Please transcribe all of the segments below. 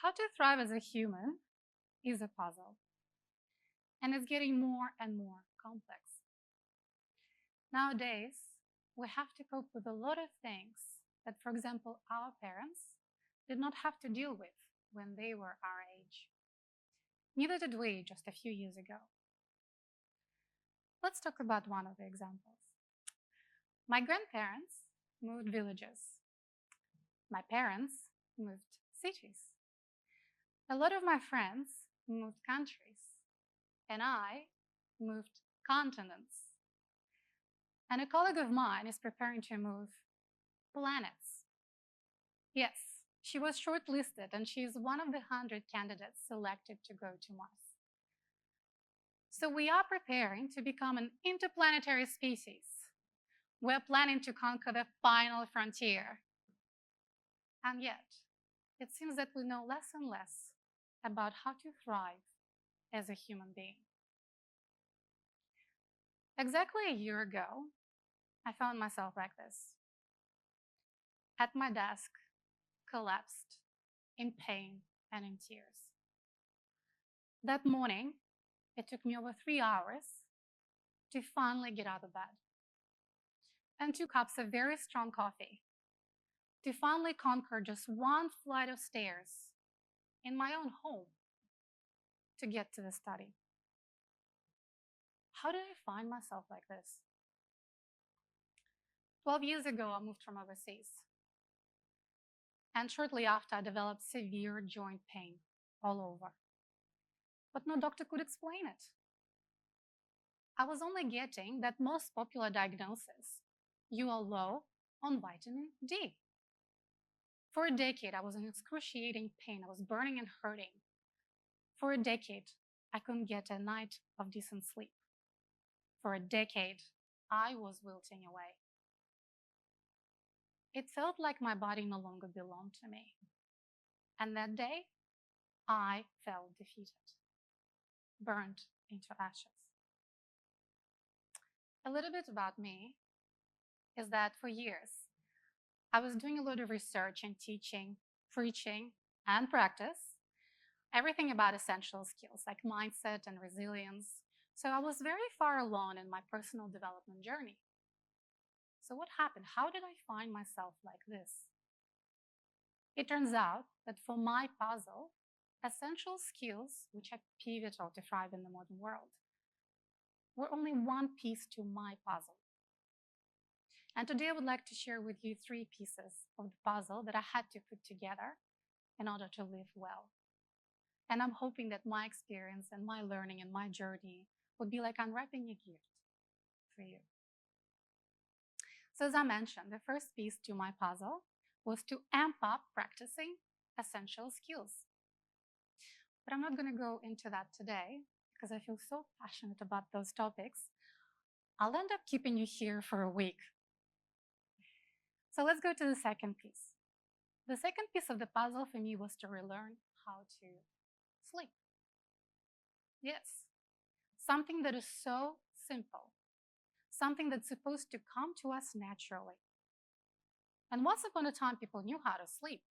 how to thrive as a human is a puzzle, and it's getting more and more complex. Nowadays, we have to cope with a lot of things that, for example, our parents did not have to deal with when they were our age. Neither did we just a few years ago. Let's talk about one of the examples. My grandparents moved villages. My parents moved cities. A lot of my friends moved countries, and I moved continents. And a colleague of mine is preparing to move planets. Yes, she was shortlisted, and she is one of the 100 candidates selected to go to Mars. So we are preparing to become an interplanetary species. We're planning to conquer the final frontier. And yet, it seems that we know less and less about how to thrive as a human being. Exactly a year ago, I found myself like this, at my desk, collapsed, in pain and in tears. That morning, it took me over 3 hours to finally get out of bed, and 2 cups of very strong coffee to finally conquer just one flight of stairs in my own home to get to the study. How did I find myself like this? 12 years ago, I moved from overseas. And shortly after, I developed severe joint pain all over. But no doctor could explain it. I was only getting that most popular diagnosis: you are low on vitamin D. For a decade, I was in excruciating pain. I was burning and hurting. For a decade, I couldn't get a night of decent sleep. For a decade, I was wilting away. It felt like my body no longer belonged to me. And that day, I felt defeated, burned into ashes. A little bit about me is that for years, I was doing a lot of research and teaching, preaching, and practice, everything about essential skills like mindset and resilience. So I was very far along in my personal development journey. So what happened? How did I find myself like this? It turns out that for my puzzle, essential skills, which are pivotal to thrive in the modern world, were only one piece to my puzzle. And today I would like to share with you 3 pieces of the puzzle that I had to put together in order to live well. And I'm hoping that my experience and my learning and my journey would be like unwrapping a gift for you. So as I mentioned, the first piece to my puzzle was to amp up practicing essential skills. But I'm not going to go into that today because I feel so passionate about those topics. I'll end up keeping you here for a week. So let's go to the second piece. The second piece of the puzzle for me was to relearn how to sleep. Yes, something that is so simple, something that's supposed to come to us naturally. And once upon a time, people knew how to sleep.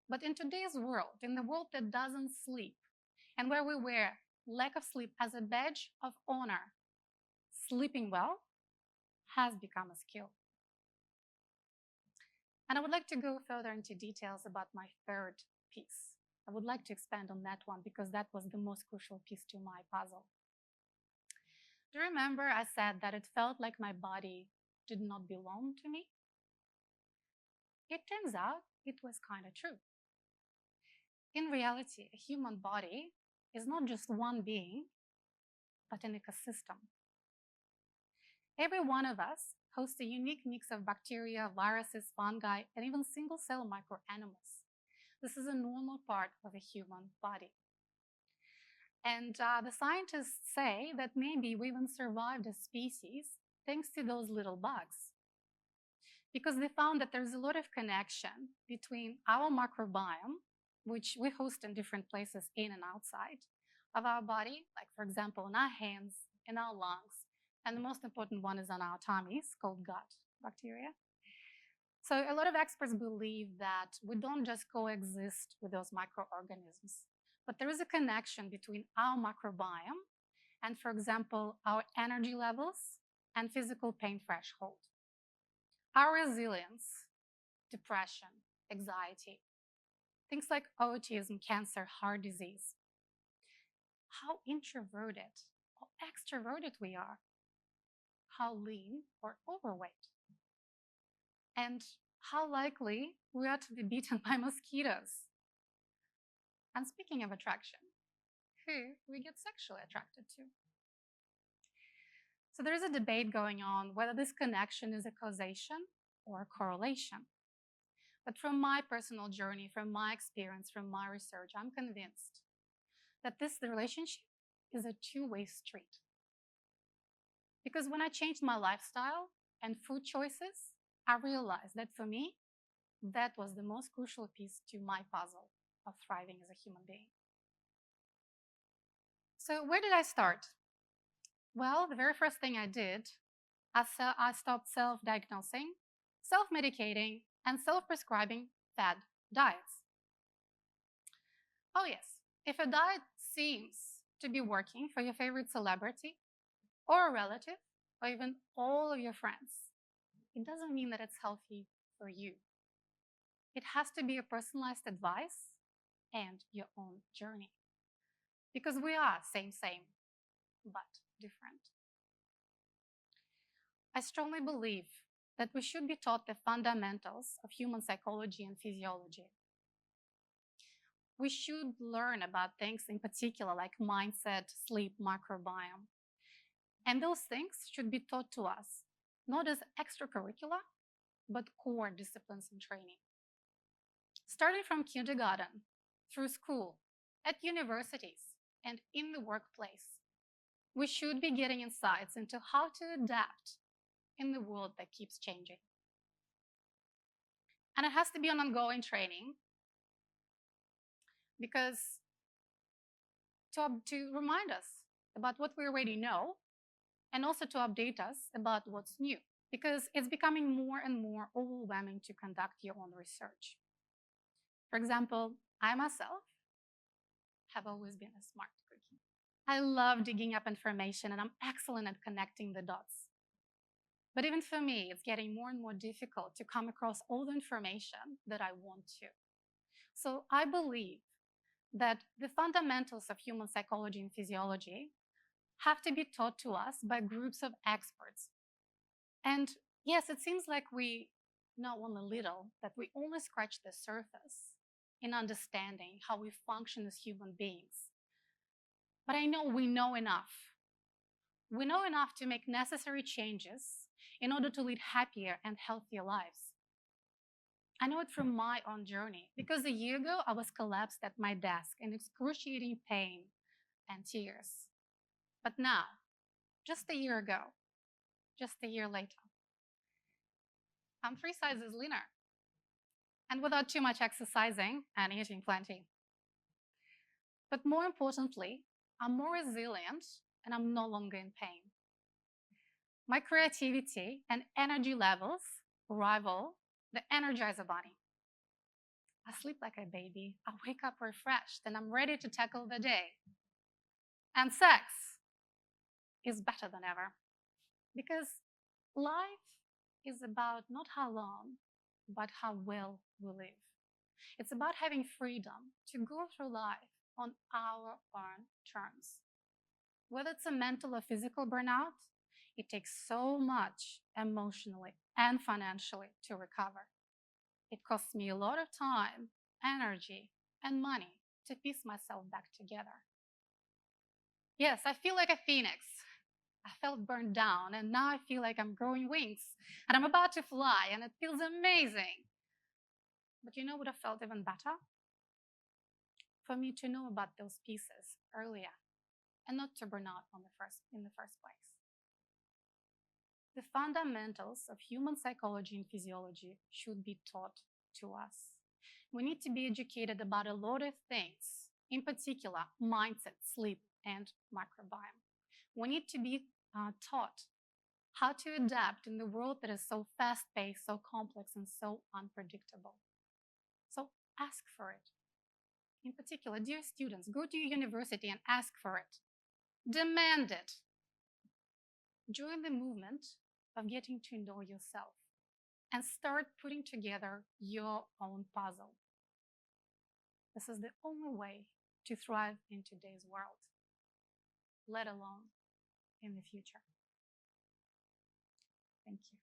But in today's world, in the world that doesn't sleep, and where we wear lack of sleep as a badge of honor, sleeping well has become a skill. And I would like to go further into details about my third piece. I would like to expand on that one because that was the most crucial piece to my puzzle. Do you remember I said that it felt like my body did not belong to me? It turns out it was kind of true. In reality, a human body is not just one being, but an ecosystem. Every one of us hosts a unique mix of bacteria, viruses, fungi, and even single-cell microanimals. This is a normal part of a human body. And the scientists say that maybe we even survived as species thanks to those little bugs. Because they found that there's a lot of connection between our microbiome, which we host in different places in and outside of our body, like for example, in our hands, in our lungs, and the most important one is on our tummies, called gut bacteria. So a lot of experts believe that we don't just coexist with those microorganisms, but there is a connection between our microbiome and, for example, our energy levels and physical pain threshold. Our resilience, depression, anxiety, things like autism, cancer, heart disease, how introverted or extroverted we are, how lean or overweight, and how likely we are to be bitten by mosquitoes. And speaking of attraction, who we get sexually attracted to. So there is a debate going on whether this connection is a causation or a correlation. But from my personal journey, from my experience, from my research, I'm convinced that this relationship is a two-way street. Because when I changed my lifestyle and food choices, I realized that for me, that was the most crucial piece to my puzzle of thriving as a human being. So where did I start? Well, the very first thing I did, I stopped self-diagnosing, self-medicating, and self-prescribing fad diets. Oh yes, if a diet seems to be working for your favorite celebrity or a relative, or even all of your friends, it doesn't mean that it's healthy for you. It has to be a personalized advice and your own journey. Because we are same, but different. I strongly believe that we should be taught the fundamentals of human psychology and physiology. We should learn about things in particular like mindset, sleep, microbiome. And those things should be taught to us, not as extracurricular, but core disciplines and training. Starting from kindergarten, through school, at universities, and in the workplace, we should be getting insights into how to adapt in the world that keeps changing. And it has to be an ongoing training because to remind us about what we already know and also to update us about what's new, because it's becoming more and more overwhelming to conduct your own research. For example, I myself have always been a smart cookie. I love digging up information and I'm excellent at connecting the dots. But even for me, it's getting more and more difficult to come across all the information that I want to. So I believe that the fundamentals of human psychology and physiology have to be taught to us by groups of experts. And yes, it seems like we know only little, that we only scratch the surface in understanding how we function as human beings. But I know we know enough. We know enough to make necessary changes in order to lead happier and healthier lives. I know it from my own journey, because a year ago I was collapsed at my desk in excruciating pain and tears. But now, just a year ago, just a year later, I'm 3 sizes leaner and without too much exercising and eating plenty. But more importantly, I'm more resilient and I'm no longer in pain. My creativity and energy levels rival the Energizer Bunny. I sleep like a baby, I wake up refreshed, and I'm ready to tackle the day. And sex is better than ever, because life is about not how long, but how well we live. It's about having freedom to go through life on our own terms. Whether it's a mental or physical burnout, it takes so much emotionally and financially to recover. It costs me a lot of time, energy, and money to piece myself back together. Yes, I feel like a phoenix. I felt burned down, and now I feel like I'm growing wings, and I'm about to fly, and it feels amazing. But you know what I felt even better? For me to know about those pieces earlier, and not to burn out in the first place. The fundamentals of human psychology and physiology should be taught to us. We need to be educated about a lot of things, in particular, mindset, sleep, and microbiome. We need to be taught how to adapt in the world that is so fast-paced, so complex, and so unpredictable. So ask for it. In particular, dear students, go to your university and ask for it. Demand it. Join the movement of getting to know yourself and start putting together your own puzzle. This is the only way to thrive in today's world, let alone in the future. Thank you.